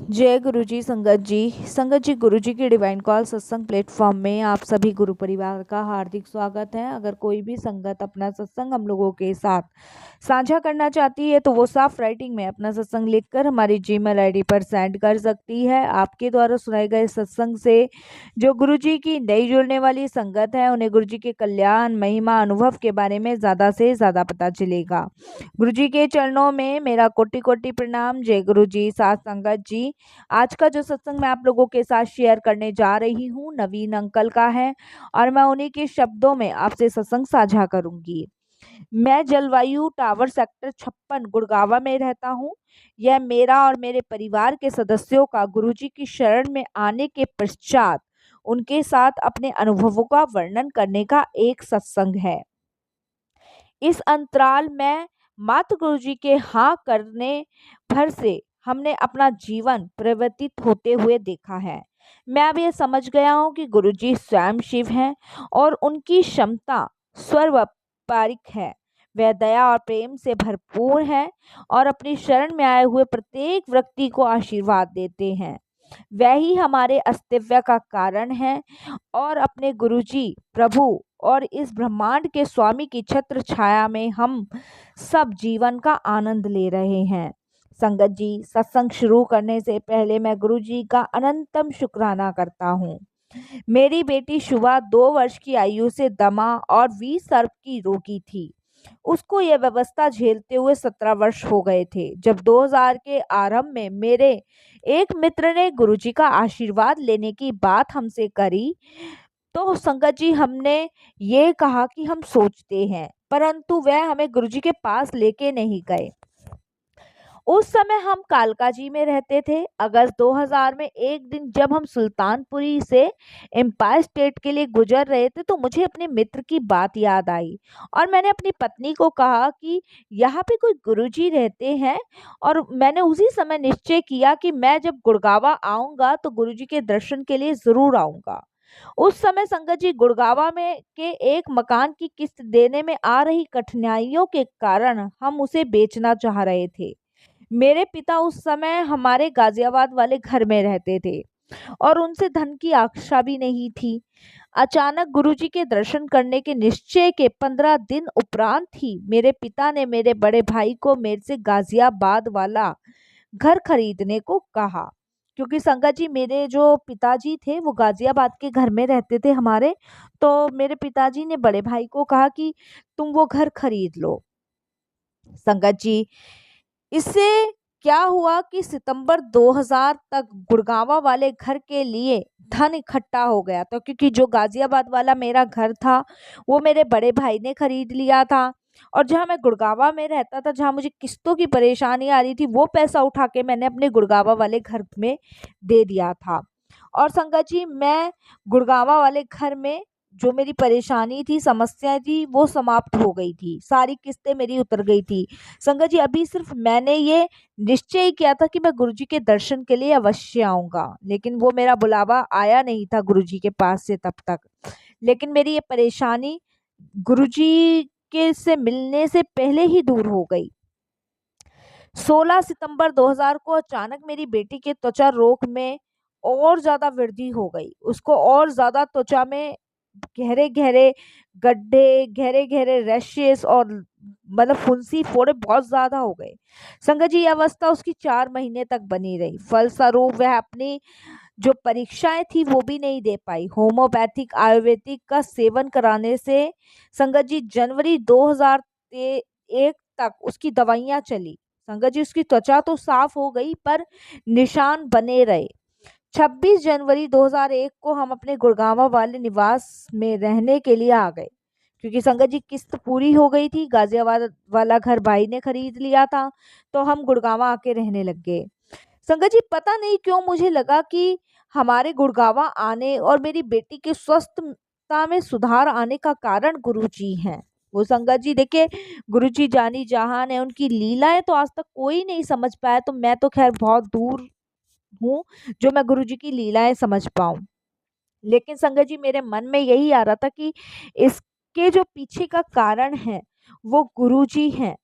जय गुरु जी। संगत जी गुरु जी की डिवाइन कॉल सत्संग प्लेटफॉर्म में आप सभी गुरु परिवार का हार्दिक स्वागत है। अगर कोई भी संगत अपना सत्संग हम लोगों के साथ साझा करना चाहती है तो वो साफ राइटिंग में अपना सत्संग लिखकर हमारी जीमेल आईडी पर सेंड कर सकती है। आपके द्वारा सुनाए गए सत्संग से जो गुरु जी की नई जुड़ने वाली संगत है उन्हें गुरु जी के कल्याण महिमा अनुभव के बारे में ज़्यादा से ज़्यादा पता चलेगा। गुरु जी के चरणों में मेरा कोटि कोटि प्रणाम। जय गुरु जी। साथ संगत जी, आज का जो सत्संग मैं आप लोगों के साथ शेयर करने जा रही हूँ नवीन अंकल का है और मैं उन्हीं के शब्दों में आपसे सत्संग साझा करूंगी। मैं जलवायु टावर सेक्टर 56 गुड़गांव में रहता हूँ। यह मेरा और मेरे परिवार के सदस्यों का गुरुजी की शरण में आने के पश्चात उनके साथ अपने अनुभवों का वर्णन करने का एक सत्संग है। इस अंतराल में मात्र गुरुजी के हाँ करने भर से हमने अपना जीवन परिवर्तित होते हुए देखा है। मैं अब यह समझ गया हूँ कि गुरुजी स्वयं शिव हैं और उनकी क्षमता सर्वपारिक है। वह दया और प्रेम से भरपूर है और अपनी शरण में आए हुए प्रत्येक व्यक्ति को आशीर्वाद देते हैं। वह ही हमारे अस्तित्व का कारण है और अपने गुरुजी प्रभु और इस ब्रह्मांड के स्वामी की छत्र छाया में हम सब जीवन का आनंद ले रहे हैं। संगत जी, सत्संग शुरू करने से पहले मैं गुरु जी का अनंतम शुक्राना करता हूँ। मेरी बेटी शुभा 2 वर्ष की आयु से दमा और सर्प की रोगी थी। उसको यह व्यवस्था झेलते हुए 17 वर्ष हो गए थे जब 2000 के आरंभ में मेरे एक मित्र ने गुरुजी का आशीर्वाद लेने की बात हमसे करी। तो संगत जी, हमने ये कहा कि हम सोचते हैं, परंतु वह हमें गुरुजी के पास लेके नहीं गए। उस समय हम कालका जी में रहते थे। अगस्त 2000 में एक दिन जब हम सुल्तानपुरी से एम्पायर स्टेट के लिए गुजर रहे थे तो मुझे अपने मित्र की बात याद आई और मैंने अपनी पत्नी को कहा कि यहाँ पे कोई गुरुजी रहते हैं और मैंने उसी समय निश्चय किया कि मैं जब गुड़गावा आऊंगा तो गुरुजी के दर्शन के लिए जरूर आऊंगा। उस समय संगत जी, गुड़गावा में के एक मकान की किस्त देने में आ रही कठिनाइयों के कारण हम उसे बेचना चाह रहे थे। मेरे पिता उस समय हमारे गाजियाबाद वाले घर में रहते थे और उनसे धन की आशा भी नहीं थी। अचानक गुरुजी के दर्शन करने के निश्चय के 15 दिन उपरांत ही मेरे पिता ने मेरे बड़े भाई को मेरे से गाजियाबाद वाला घर खरीदने को कहा। क्योंकि संगत जी, मेरे जो पिताजी थे वो गाजियाबाद के घर में रहते थे हमारे। तो मेरे पिताजी ने बड़े भाई को कहा कि तुम वो घर खरीद लो। संगत जी, इससे क्या हुआ कि सितंबर 2000 तक गुड़गांवा वाले घर के लिए धन इकट्ठा हो गया था, क्योंकि जो गाजियाबाद वाला मेरा घर था वो मेरे बड़े भाई ने खरीद लिया था। और जहाँ मैं गुड़गांवा में रहता था, जहाँ मुझे किस्तों की परेशानी आ रही थी, वो पैसा उठा के मैंने अपने गुड़गांवा वाले घर में दे दिया था। और संगत जी, मैं गुड़गांवा वाले घर में जो मेरी परेशानी थी, समस्या थी, वो समाप्त हो गई थी। सारी किस्तें मेरी उतर गई थी। संगत जी, अभी सिर्फ मैंने ये निश्चय किया था कि मैं गुरुजी के दर्शन के लिए अवश्य आऊंगा, लेकिन वो मेरा बुलावा आया नहीं था गुरुजी के पास से तब तक। लेकिन मेरी ये परेशानी गुरुजी के से मिलने से पहले ही दूर हो गई। 16 सितंबर 2000 को अचानक मेरी बेटी के त्वचा रोग में और ज्यादा वृद्धि हो गई। उसको और ज्यादा त्वचा में गहरे गहरे गड्ढे, गहरे गहरे रैशेस और मतलब फुंसी फोड़े बहुत ज्यादा हो गए। संगत जी, यह अवस्था उसकी 4 महीने तक बनी रही। फलस्वरूप वह अपनी जो परीक्षाएं थी वो भी नहीं दे पाई। होम्योपैथिक आयुर्वेदिक का सेवन कराने से संगत जी जनवरी 2001 तक उसकी दवाइयां चली। संगत जी, उसकी त्वचा तो साफ हो गई पर निशान बने रहे। 26 जनवरी 2001 को हम अपने गुड़गांवा वाले निवास में रहने के लिए आ गए, क्योंकि संगत जी किस्त पूरी हो गई थी। गाजियाबाद वाला घर भाई ने खरीद लिया था, तो हम गुड़गांवा आके रहने लग गए। संगत जी, पता नहीं क्यों मुझे लगा कि हमारे गुड़गांवा आने और मेरी बेटी के स्वस्थता में सुधार आने का कारण गुरुजी हैं। वो संगत जी देखिए, गुरुजी जानी जहान है, उनकी लीलाएं तो आज तक कोई नहीं समझ पाया, तो मैं तो खैर बहुत दूर हूँ जो मैं गुरुजी की लीलाएं समझ पाऊं। लेकिन संगत जी, मेरे मन में यही आ रहा था कि इसके जो पीछे का कारण है वो गुरुजी हैं।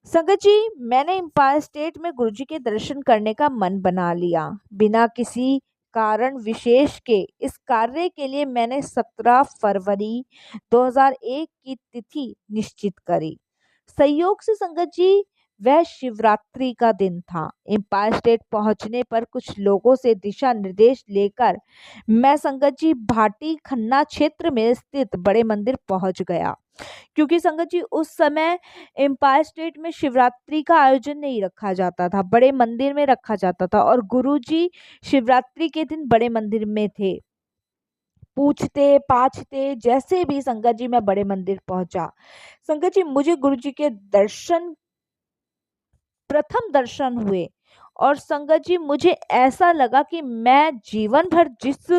संगत जी, मैंने एम्पायर स्टेट में गुरुजी के दर्शन करने का मन बना लिया। बिना किसी कारण विशेष के इस कार्य के लिए मैंने 17 फरवरी 2001 की तिथि निश्चित करी। संयोग से संगत जी वह शिवरात्रि का दिन था। एम्पायर स्टेट पहुंचने पर कुछ लोगों से दिशा निर्देश लेकर मैं संगत जी भाटी खन्ना क्षेत्र में स्थित बड़े मंदिर पहुंच गया। क्योंकि संगत जी उस समय एम्पायर स्टेट में शिवरात्रि का आयोजन नहीं रखा जाता था, बड़े मंदिर में रखा जाता था और गुरुजी शिवरात्रि के दिन बड़े मंदिर में थे। पूछते पाछते जैसे भी संगत जी मैं बड़े मंदिर पहुंचा। संगत जी मुझे गुरुजी के दर्शन, प्रथम दर्शन हुए और संगत जी मुझे ऐसा लगा कि मैं जीवन भर जिस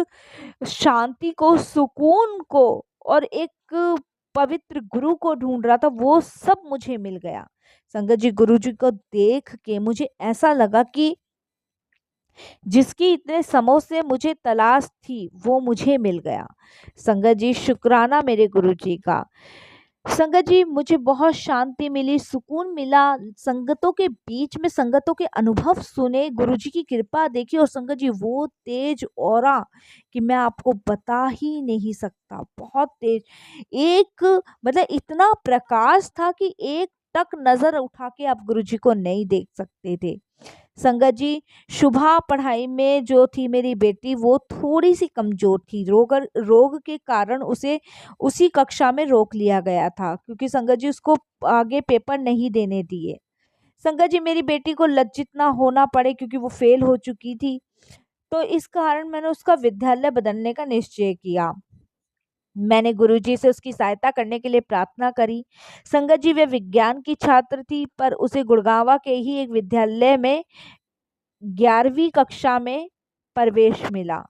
शांति को, सुकून को और एक पवित्र गुरु को ढूंढ रहा था वो सब मुझे मिल गया। संगत जी गुरु जी को देख के मुझे ऐसा लगा कि जिसकी इतने समय से मुझे तलाश थी वो मुझे मिल गया। संगत जी शुक्राना मेरे गुरु जी का। संगत जी मुझे बहुत शांति मिली, सुकून मिला। संगतों के बीच में संगतों के अनुभव सुने, गुरुजी की कृपा देखी और संगत जी वो तेज ऑरा कि मैं आपको बता ही नहीं सकता, बहुत तेज। एक मतलब इतना प्रकाश था कि एक टक नजर उठा के आप गुरुजी को नहीं देख सकते थे। संगत जी शुभा पढ़ाई में जो थी मेरी बेटी वो थोड़ी सी कमजोर थी। रोग के कारण उसे उसी कक्षा में रोक लिया गया था क्योंकि संगत जी उसको आगे पेपर नहीं देने दिए। संगत जी मेरी बेटी को लज्जित ना होना पड़े क्योंकि वो फेल हो चुकी थी, तो इस कारण मैंने उसका विद्यालय बदलने का निश्चय किया। मैंने गुरुजी से उसकी सहायता करने के लिए प्रार्थना करी। संगत जी वे विज्ञान की छात्र थी पर उसे गुड़गांवा के ही एक विद्यालय में 11वीं कक्षा में प्रवेश मिला।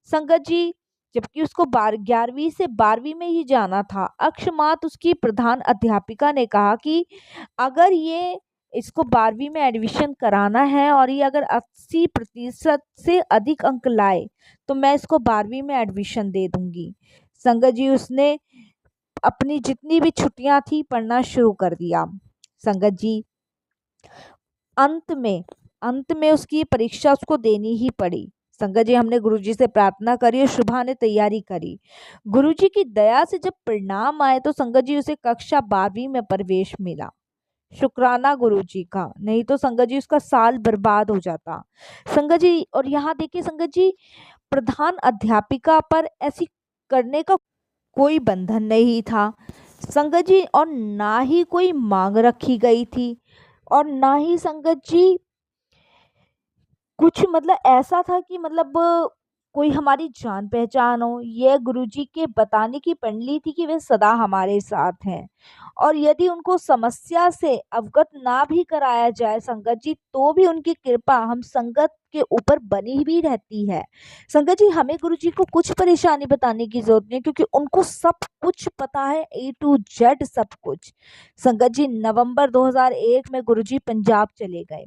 संगत जी जबकि उसको 11वीं से 12वीं में ही जाना था, अकस्मात उसकी प्रधान अध्यापिका ने कहा कि अगर ये इसको 12वीं में एडमिशन कराना है और ये अगर 80% से अधिक अंक लाए तो मैं इसको 12वीं में एडमिशन दे दूंगी। संगत जी उसने अपनी जितनी भी छुट्टियां थी पढ़ना शुरू कर दिया। संगत जी अंत में अंत में उसकी परीक्षा उसको देनी ही पड़ी। संगत जी हमने गुरुजी से प्रार्थना करी और शुभा ने तैयारी करी। गुरुजी की दया से जब परिणाम आए तो संगत जी उसे कक्षा 12वीं में प्रवेश मिला। शुक्राना गुरुजी का, नहीं तो संगत जी उसका साल बर्बाद हो जाता। संगत जी और यहाँ देखिए संगत जी प्रधान अध्यापिका पर ऐसी करने का कोई बंधन नहीं था संगत जी, और ना ही कोई मांग रखी गई थी और ना ही संगत जी कुछ मतलब ऐसा था कि मतलब कोई हमारी जान पहचान हो। ये गुरुजी के बताने की पंडली थी कि वे सदा हमारे साथ हैं और यदि उनको समस्या से अवगत ना भी कराया जाए संगत जी तो भी उनकी कृपा हम संगत के ऊपर बनी भी रहती है। संगत जी हमें गुरुजी को कुछ परेशानी बताने की जरूरत नहीं क्योंकि उनको सब कुछ पता है, ए टू जेड सब कुछ। संगत जी नवंबर 2001 में गुरुजी पंजाब चले गए।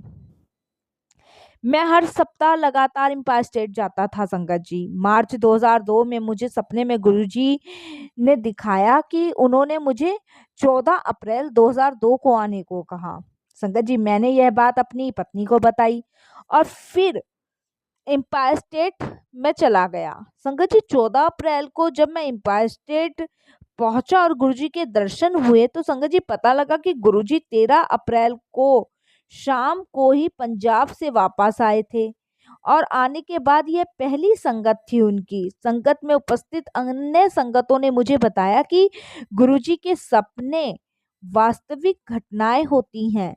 मैं हर सप्ताह लगातार एम्पायर स्टेट जाता था संगत जी। मार्च 2002 में मुझे सपने में गुरुजी ने दिखाया कि उन्होंने मुझे 14 अप्रैल 2002 को आने को कहा। संगत जी मैंने यह बात अपनी पत्नी को बताई और फिर एम्पायर स्टेट में चला गया। संगत जी 14 अप्रैल को जब मैं एम्पायर स्टेट पहुंचा और गुरुजी के दर्शन हुए तो संगत जी पता लगा कि गुरुजी 13 अप्रैल को शाम को ही पंजाब से वापस आए थे और आने के बाद यह पहली संगत थी उनकी। संगत में उपस्थित अन्य संगतों ने मुझे बताया कि गुरुजी के सपने वास्तविक घटनाएं होती हैं।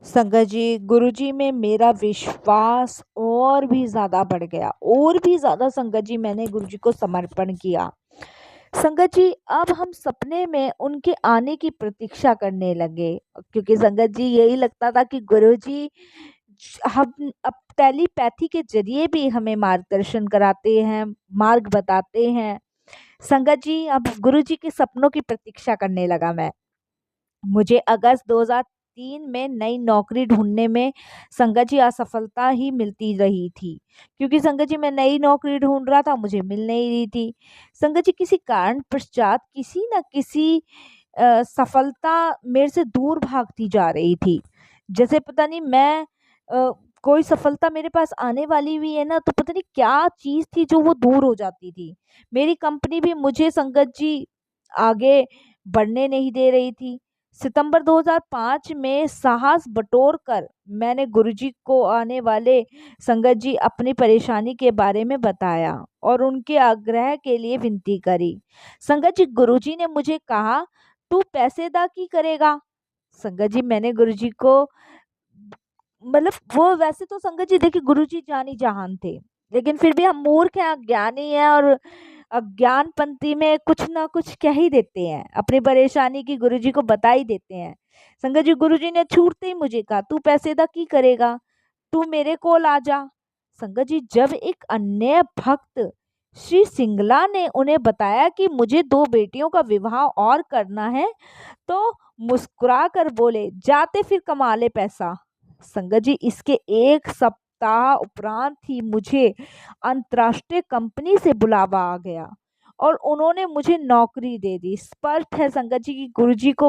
संगत जी गुरुजी में मेरा विश्वास और भी ज्यादा बढ़ गया और भी ज्यादा संगत जी मैंने गुरुजी को समर्पण किया। संगत जी अब हम सपने में उनके आने की प्रतीक्षा करने लगे क्योंकि संगत जी यही लगता था कि गुरुजी हम अब टेलीपैथी के जरिए भी हमें मार्गदर्शन कराते हैं, मार्ग बताते हैं। संगत जी अब गुरुजी के सपनों की प्रतीक्षा करने लगा मैं। मुझे अगस्त 2003 में नई नौकरी ढूंढने में संगत जी असफलता ही मिलती रही थी क्योंकि संगत जी मैं नई नौकरी ढूंढ रहा था, मुझे मिल नहीं रही थी। संगत जी किसी कारण पश्चात किसी न किसी सफलता मेरे से दूर भागती जा रही थी। जैसे पता नहीं मैं कोई सफलता मेरे पास आने वाली हुई है ना, तो पता नहीं क्या चीज़ थी जो वो दूर हो जाती थी। मेरी कंपनी भी मुझे संगत जी आगे बढ़ने नहीं दे रही थी। सितंबर 2005 में साहस बटोर कर मैंने गुरुजी को आने वाले संगत जी अपनी परेशानी के बारे में बताया और उनके आग्रह के लिए विनती करी। संगत जी, गुरुजी ने मुझे कहा, तू पैसेदा की करेगा। संगत जी, मैंने गुरुजी को मतलब वो वैसे तो संगत जी देखिए गुरुजी जानी जहान थे, लेकिन फिर भी हम मूर्ख हैं, अज्ञानी हैं और अज्ञान पंथी में कुछ ना कुछ कह ही देते हैं, अपनी परेशानी की गुरुजी को बता ही देते हैं। संगत जी, गुरुजी ने छूटते ही मुझे कहा, तू पैसेदा की करेगा, तू मेरे कोल आ जा। संगत जी, जब एक अन्य भक्त श्री सिंगला ने उन्हें बताया कि मुझे दो बेटियों का विवाह और करना है, तो मुस्कुरा कर बोले, जाते फिर कमा ले पैसा। संगत जी, इसके एक सप्ताह उपरांत ही मुझे अंतर्राष्ट्रीय कंपनी से बुलावा आ गया और उन्होंने मुझे नौकरी दे दी। स्पष्ट है संगत जी की गुरुजी को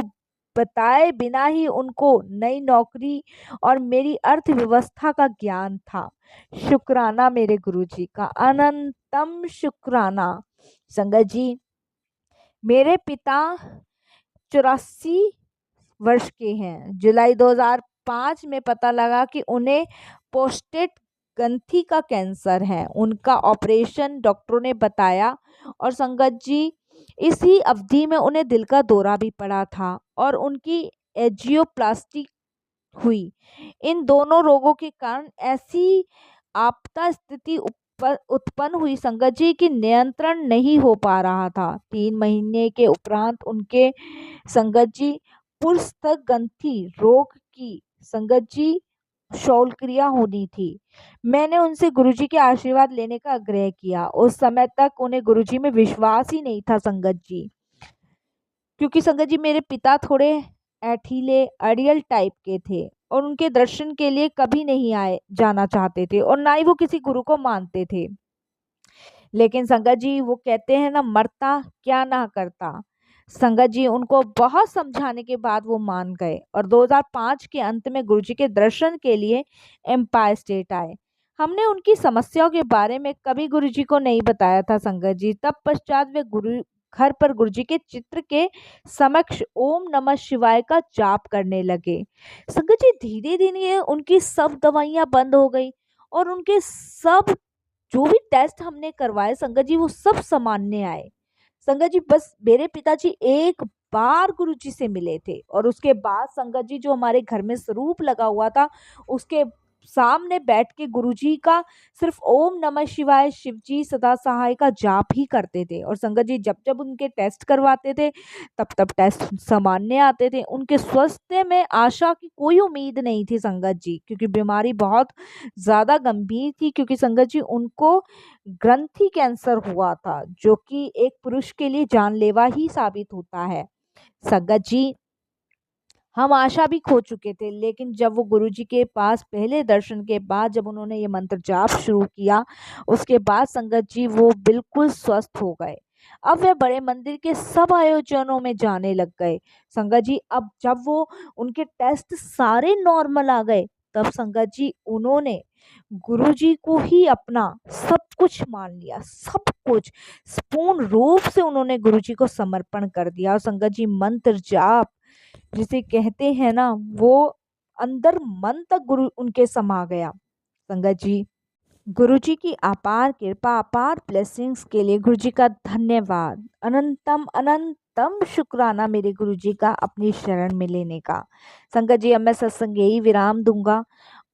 बताए बिना ही उनको नई नौकरी और मेरी अर्थव्यवस्था का ज्ञान था। शुक्राना मेरे गुरुजी का, अनंतम शुक्राना। संगत जी, मेरे पिता 84 वर्ष के हैं। जुलाई 2005 में पता लगा कि उन्हें प्रोस्टेट ग्रंथि का कैंसर है। उनका ऑपरेशन डॉक्टरों ने बताया और संगत जी इसी अवधि में उन्हें दिल का दौरा भी पड़ा था और उनकी एजियोप्लास्टी हुई। इन दोनों रोगों के कारण ऐसी आपदा स्थिति उत्पन्न हुई संगत जी की नियंत्रण नहीं हो पा रहा था। 3 महीने के उपरांत उनके संगत जी पुस्तकग्रंथि रोग की संगत जी शौलक्रिया होनी थी। मैंने उनसे गुरुजी के आशीर्वाद लेने का आग्रह किया। उस समय तक उन्हें गुरुजी में विश्वास ही नहीं था संगत जी, क्योंकि संगत जी मेरे पिता थोड़े ऐठीले अड़ियल टाइप के थे और उनके दर्शन के लिए कभी नहीं आए जाना चाहते थे और ना ही वो किसी गुरु को मानते थे। लेकिन संगत जी वो कहते हैं ना, मरता क्या ना करता। संगत जी उनको बहुत समझाने के बाद वो मान गए और 2005 के अंत में गुरुजी के दर्शन के लिए एम्पायर स्टेट आए। हमने उनकी समस्याओं के बारे में कभी गुरुजी को नहीं बताया था संगत जी। तब पश्चात वे गुरु घर पर गुरुजी के चित्र के समक्ष ओम नमः शिवाय का जाप करने लगे। संगत जी धीरे धीरे उनकी सब दवाइयां बंद हो गई और उनके सब जो भी टेस्ट हमने करवाए संगत जी वो सब सामान्य आए। संगत जी बस मेरे पिताजी एक बार गुरुजी से मिले थे और उसके बाद संगत जी जो हमारे घर में स्वरूप लगा हुआ था उसके सामने बैठ के गुरुजी का सिर्फ ओम नमः शिवाय शिवजी सदा सहाय का जाप ही करते थे। और संगत जी जब जब उनके टेस्ट करवाते थे तब तब टेस्ट सामान्य आते थे। उनके स्वास्थ्य में आशा की कोई उम्मीद नहीं थी संगत जी, क्योंकि बीमारी बहुत ज़्यादा गंभीर थी, क्योंकि संगत जी उनको ग्रंथि कैंसर हुआ था जो कि एक पुरुष के लिए जानलेवा ही साबित होता है। संगत जी हम आशा भी खो चुके थे, लेकिन जब वो गुरुजी के पास पहले दर्शन के बाद जब उन्होंने ये मंत्र जाप शुरू किया उसके बाद संगत जी वो बिल्कुल स्वस्थ हो गए। अब वे बड़े मंदिर के सब आयोजनों में जाने लग गए। संगत जी अब जब वो उनके टेस्ट सारे नॉर्मल आ गए तब संगत जी उन्होंने गुरुजी को ही अपना सब कुछ मान लिया। सब कुछ पूर्ण रूप से उन्होंने गुरुजी को समर्पण कर दिया और संगत जी मंत्र जाप जिसे कहते हैं ना वो अंदर मन तक गुरु उनके समा गया। संगत जी गुरुजी की अपार कृपा अपार ब्लेसिंग्स के लिए गुरुजी का धन्यवाद। अनंतम अनंतम शुक्राना मेरे गुरुजी का अपनी शरण में लेने का। संगत जी अब मैं सत्संग यही विराम दूंगा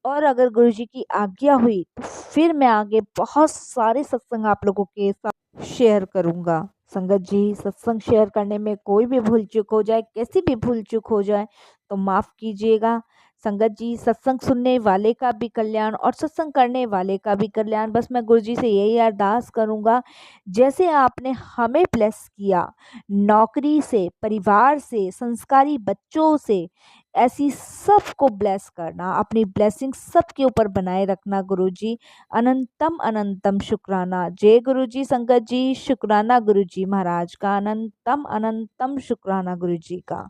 और अगर गुरुजी की आज्ञा हुई तो फिर मैं आगे बहुत सारे सत्संग आप लोगों के साथ शेयर करूंगा। संगत जी सत्संग शेयर करने में कोई भी भूल चूक हो जाए, कैसी भी भूल चूक हो जाए तो माफ़ कीजिएगा। संगत जी सत्संग सुनने वाले का भी कल्याण और सत्संग करने वाले का भी कल्याण। बस मैं गुरुजी से यही अरदास करूंगा, जैसे आपने हमें ब्लेस किया नौकरी से, परिवार से, संस्कारी बच्चों से, ऐसी सबको ब्लेस करना, अपनी ब्लेसिंग सबके ऊपर बनाए रखना गुरुजी। अनंतम अनंतम शुक्राना। जय गुरुजी संगत जी, शुक्राना गुरुजी महाराज का, अनंतम अनंतम शुक्राना गुरुजी का।